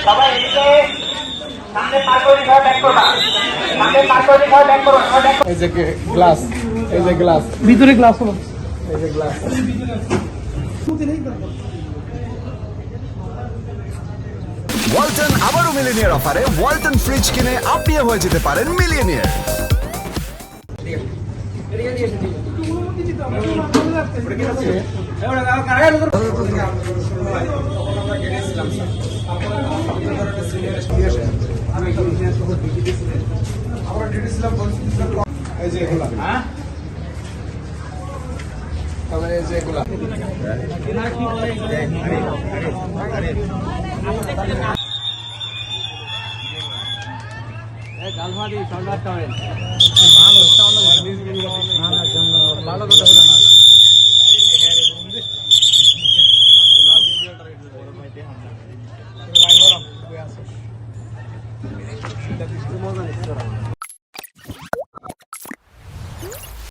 সবাই এদিকে সামনে পার করে দিতে ব্যাক করবা, সামনে পার করে দিতে ব্যাক করো, এই যে গ্লাস, এই যে গ্লাস, ভিতরে গ্লাস হলো, এই যে গ্লাস। ওয়ালটন আবারও মিলিনিয়ার অফারে ওয়ালটন ফ্রিজ কিনে আপনিও হয়ে যেতে পারেন মিলিয়নিয়ার। এই যে এগুলা, তবে এই যে এগুলা ভালো কথা বলে না